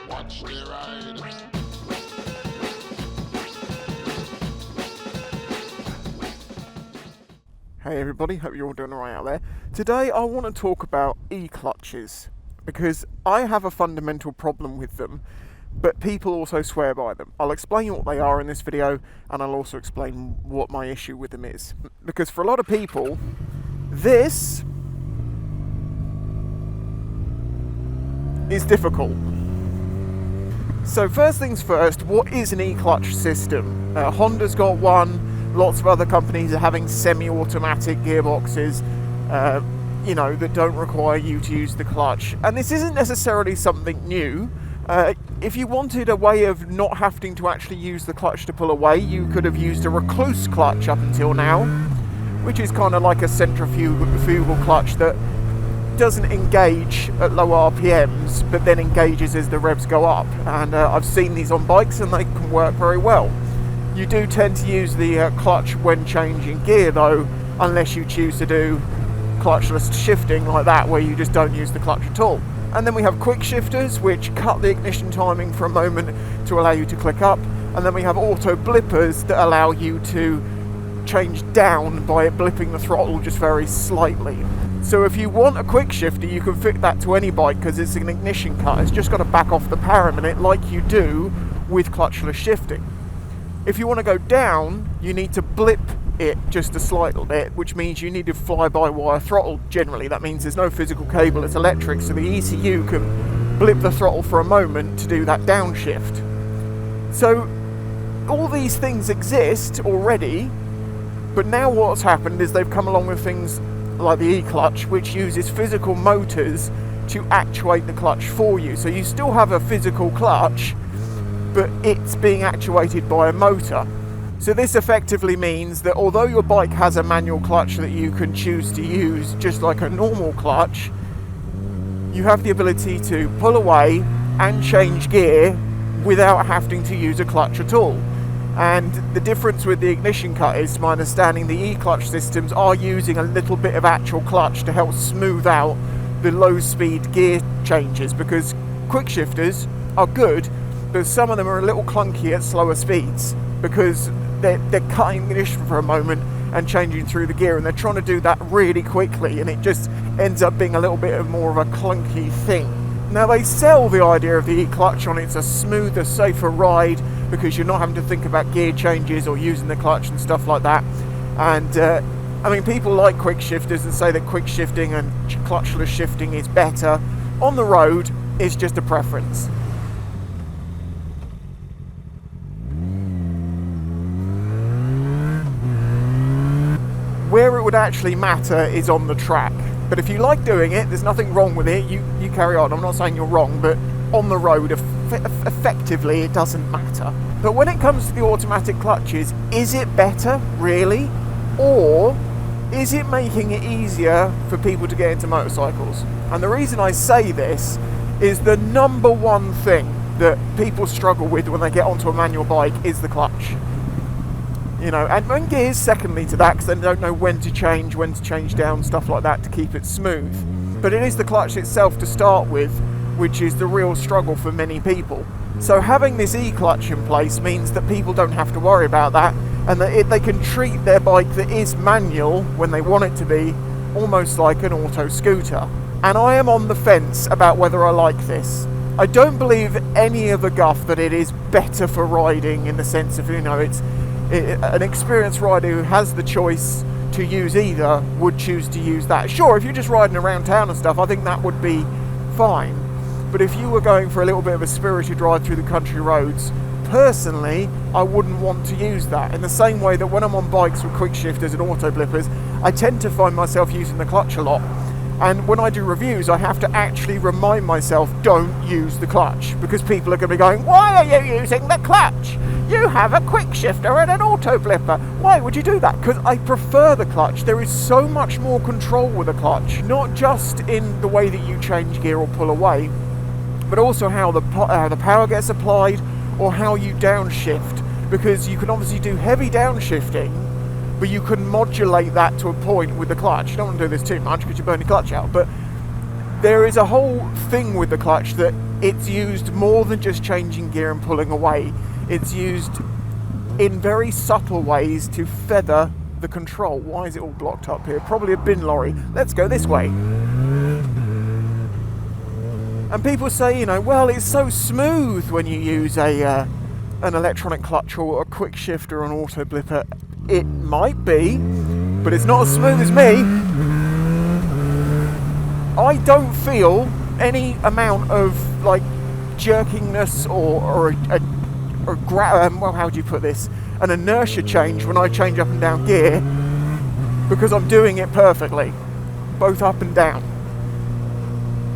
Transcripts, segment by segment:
Watch the ride. Hey everybody, hope you're all doing alright out there. Today I want to talk about E-CRUTCHes because I have a fundamental problem with them, but people also swear by them. I'll explain what they are in this video, and I'll also explain what my issue with them is. Because for a lot of people, this is difficult. So first things first, what is an E-CRUTCH system? Honda's got one. Lots of other companies are having semi-automatic gearboxes, that don't require you to use the clutch. And this isn't necessarily something new. If you wanted a way of not having to actually use the clutch to pull away, you could have used a recluse clutch up until now, which is kind of like a centrifugal clutch that doesn't engage at low RPMs, but then engages as the revs go up. And I've seen these on bikes and they can work very well. You do tend to use the clutch when changing gear though, unless you choose to do clutchless shifting like that, where you just don't use the clutch at all. And then we have quick shifters, which cut the ignition timing for a moment to allow you to click up. And then we have auto blippers that allow you to change down by blipping the throttle just very slightly. So if you want a quick shifter, you can fit that to any bike because it's an ignition cut. It's just got to back off the power a minute like you do with clutchless shifting. If you want to go down, you need to blip it just a slight bit, which means you need a fly-by-wire throttle generally. That means there's no physical cable, it's electric, so the ECU can blip the throttle for a moment to do that downshift. So all these things exist already, but now what's happened is they've come along with things like the E-CRUTCH, which uses physical motors to actuate the clutch for you. So you still have a physical clutch, but it's being actuated by a motor. So this effectively means that although your bike has a manual clutch that you can choose to use just like a normal clutch, you have the ability to pull away and change gear without having to use a clutch at all. And the difference with the ignition cut is, to my understanding, the E-CRUTCH systems are using a little bit of actual clutch to help smooth out the low speed gear changes, because quick shifters are good, but some of them are a little clunky at slower speeds because they're cutting ignition for a moment and changing through the gear, and they're trying to do that really quickly, and it just ends up being a little bit of more of a clunky thing. Now they sell the idea of the E-CRUTCH on it's a smoother, safer ride because you're not having to think about gear changes or using the clutch and stuff like that. And people like quick shifters and say that quick shifting and clutchless shifting is better. On the road, it's just a preference. Where it would actually matter is on the track. But if you like doing it, there's nothing wrong with it, you carry on. I'm not saying you're wrong, but on the road, effectively, it doesn't matter. But when it comes to the automatic clutches, is it better, really? Or is it making it easier for people to get into motorcycles? And the reason I say this is the number one thing that people struggle with when they get onto a manual bike is the clutch. And gears secondly to that, because they don't know when to change down, stuff like that to keep it smooth. But it is the clutch itself to start with, which is the real struggle for many people. So having this E-CRUTCH in place means that people don't have to worry about that, and that they can treat their bike that is manual when they want it to be almost like an auto scooter. And I am on the fence about whether I like this. I don't believe any of the guff that it is better for riding in the sense of, an experienced rider who has the choice to use either would choose to use that. Sure, if you're just riding around town and stuff, I think that would be fine. But if you were going for a little bit of a spirited ride through the country roads, personally, I wouldn't want to use that. In the same way that when I'm on bikes with quick shifters and auto blippers, I tend to find myself using the clutch a lot. And when I do reviews, I have to actually remind myself, don't use the clutch, because people are going to be going, why are you using the clutch? You have a quick shifter and an auto blipper. Why would you do that? Because I prefer the clutch. There is so much more control with a clutch, not just in the way that you change gear or pull away, but also how the power gets applied or how you downshift, because you can obviously do heavy downshifting, but you can modulate that to a point with the clutch. You don't want to do this too much because you burn your clutch out, but there is a whole thing with the clutch that it's used more than just changing gear and pulling away. It's used in very subtle ways to feather the control. Why is it all blocked up here? Probably a bin lorry. Let's go this way. And people say, you know, well, it's so smooth when you use an electronic clutch or a quick shift or an auto blipper. It might be, but it's not as smooth as me. I don't feel any amount of like jerkingness or well, how do you put this? An inertia change when I change up and down gear, because I'm doing it perfectly, both up and down.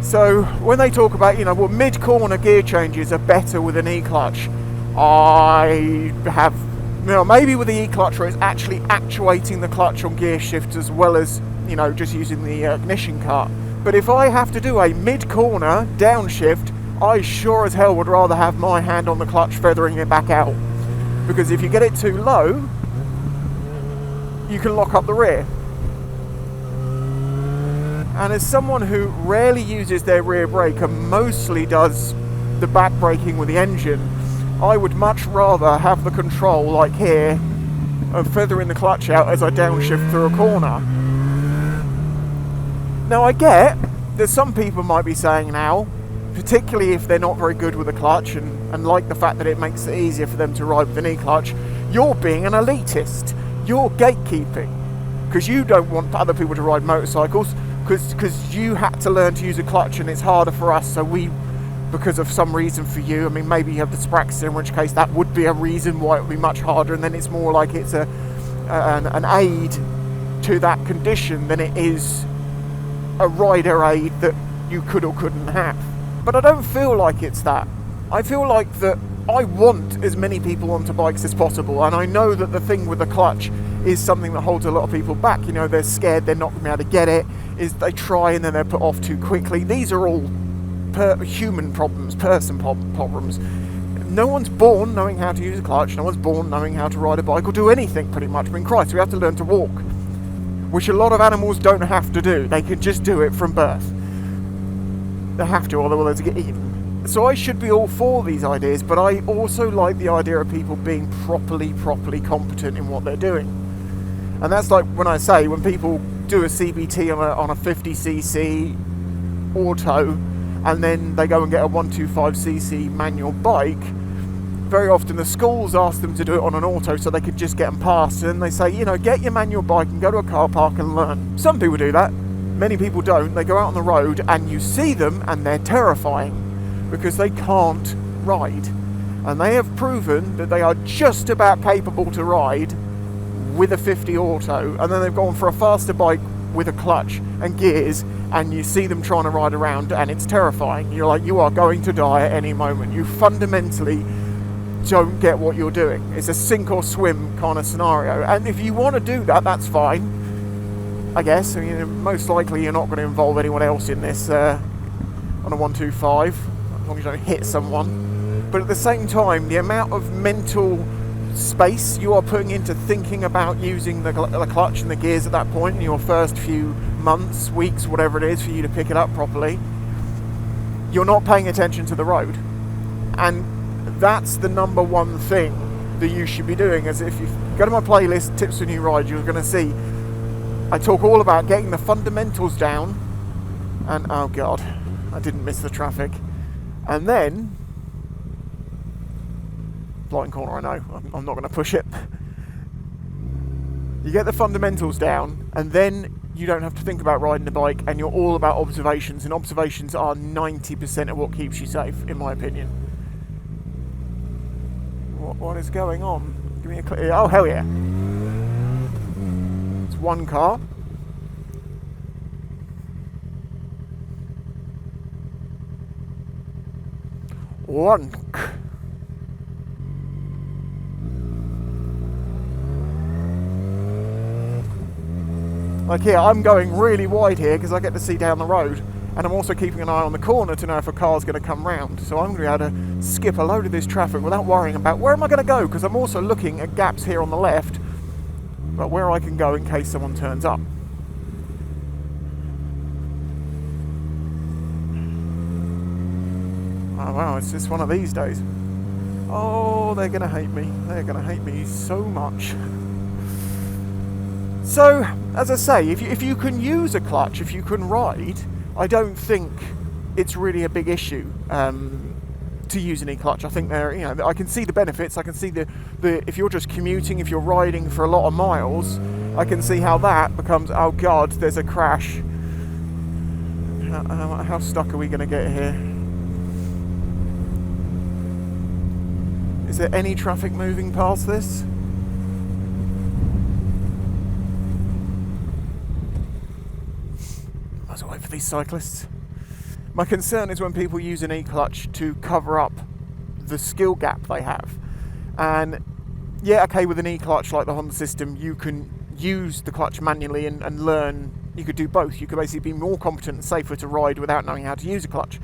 So when they talk about, you know, well, mid-corner gear changes are better with an E-clutch, I have, you know, maybe with the E-clutch where it's actually actuating the clutch on gear shifts as well as, you know, just using the ignition cart. But if I have to do a mid-corner downshift, I sure as hell would rather have my hand on the clutch feathering it back out. Because if you get it too low, you can lock up the rear. And as someone who rarely uses their rear brake and mostly does the back braking with the engine, I would much rather have the control, like here, of feathering the clutch out as I downshift through a corner. Now I get that some people might be saying now, particularly if they're not very good with a clutch and like the fact that it makes it easier for them to ride with an E-clutch, you're being an elitist. You're gatekeeping because you don't want other people to ride motorcycles because you had to learn to use a clutch and it's harder for us, so we, because of some reason for you, I mean, maybe you have dyspraxia, in which case that would be a reason why it would be much harder, and then it's more like it's an aid to that condition than it is a rider aid that you could or couldn't have. But I don't feel like it's that. I feel like that I want as many people onto bikes as possible, and I know that the thing with the clutch is something that holds a lot of people back. You know, they're scared they're not going to be able to get it, is they try and then they're put off too quickly. These are all human problems, person problems. No one's born knowing how to use a clutch, no one's born knowing how to ride a bike or do anything pretty much. I mean, Christ, we have to learn to walk, which a lot of animals don't have to do. They can just do it from birth. They have to, otherwise they get eaten. So I should be all for these ideas, but I also like the idea of people being properly competent in what they're doing. And that's like when I say, when people do a CBT on a 50cc auto, and then they go and get a 125cc manual bike, very often the schools ask them to do it on an auto so they could just get them passed, and then they say, you know, get your manual bike and go to a car park and learn. Some people do that, many people don't. They go out on the road and you see them and they're terrifying because they can't ride, and they have proven that they are just about capable to ride with a 50 auto, and then they've gone for a faster bike with a clutch and gears, and you see them trying to ride around and it's terrifying. You're like, you are going to die at any moment. You fundamentally don't get what you're doing. It's a sink or swim kind of scenario, and if you want to do that, that's fine, I guess. I mean, most likely you're not going to involve anyone else in this on a 125, as long as you don't hit someone. But at the same time, the amount of mental space you are putting into thinking about using the clutch and the gears at that point in your first few months, weeks, whatever it is for you to pick it up properly, you're not paying attention to the road. And that's the number one thing that you should be doing. As if you go to my playlist, Tips for New Ride, you're going to see I talk all about getting the fundamentals down, and oh god, I didn't miss the traffic. And then blind corner, I know, I'm not going to push it. You get the fundamentals down, and then you don't have to think about riding a bike, and you're all about observations, and observations are 90% of what keeps you safe, in my opinion. What is going on? Give me a clear. Oh, hell yeah. It's one car. One. Like here, I'm going really wide here because I get to see down the road, and I'm also keeping an eye on the corner to know if a car's going to come round. So I'm going to be able to skip a load of this traffic without worrying about where am I going to go, because I'm also looking at gaps here on the left, but where I can go in case someone turns up. well, it's just one of these days. Oh, they're going to hate me. They're going to hate me so much. So, as I say, if you can use a clutch, if you can ride, I don't think it's really a big issue to use an E-clutch. I think I can see the benefits. I can see the if you're just commuting, if you're riding for a lot of miles, I can see how that becomes, oh God, there's a crash. How stuck are we going to get here? Is there any traffic moving past this? Might as well wait for these cyclists. My concern is when people use an E-clutch to cover up the skill gap they have. And yeah, okay, with an E-clutch like the Honda system, you can use the clutch manually and learn. You could do both. You could basically be more competent and safer to ride without knowing how to use a clutch.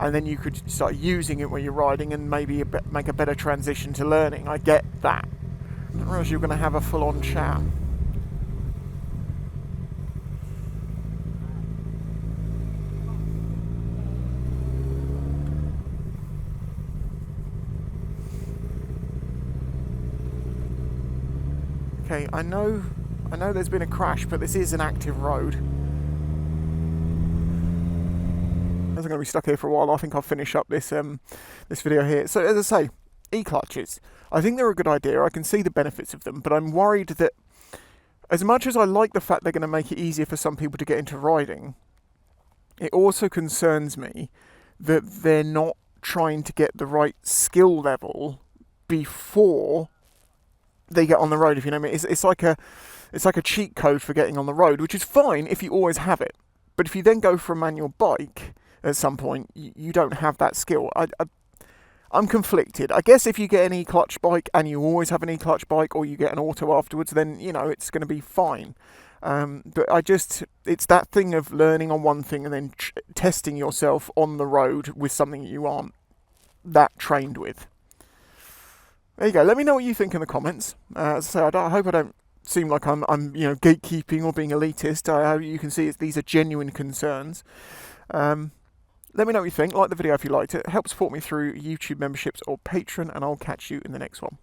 And then you could start using it when you're riding and maybe make a better transition to learning. I get that. I didn't realise you were going to have a full-on chat. Okay, I know there's been a crash, but this is an active road. I'm going to be stuck here for a while. I think I'll finish up this this video here. So as I say, E-clutches. I think they're a good idea. I can see the benefits of them, but I'm worried that as much as I like the fact they're going to make it easier for some people to get into riding, it also concerns me that they're not trying to get the right skill level before they get on the road, if you know what I mean. It's like a cheat code for getting on the road, which is fine if you always have it. But if you then go for a manual bike at some point, you don't have that skill. I'm conflicted. I guess if you get an E-clutch bike and you always have an E-clutch bike, or you get an auto afterwards, then it's going to be fine. But it's that thing of learning on one thing and then testing yourself on the road with something that you aren't that trained with. There you go. Let me know what you think in the comments. As I say, I hope I don't seem like I'm gatekeeping or being elitist. I hope you can see these are genuine concerns. Let me know what you think. Like the video if you liked it. Help support me through YouTube memberships or Patreon, and I'll catch you in the next one.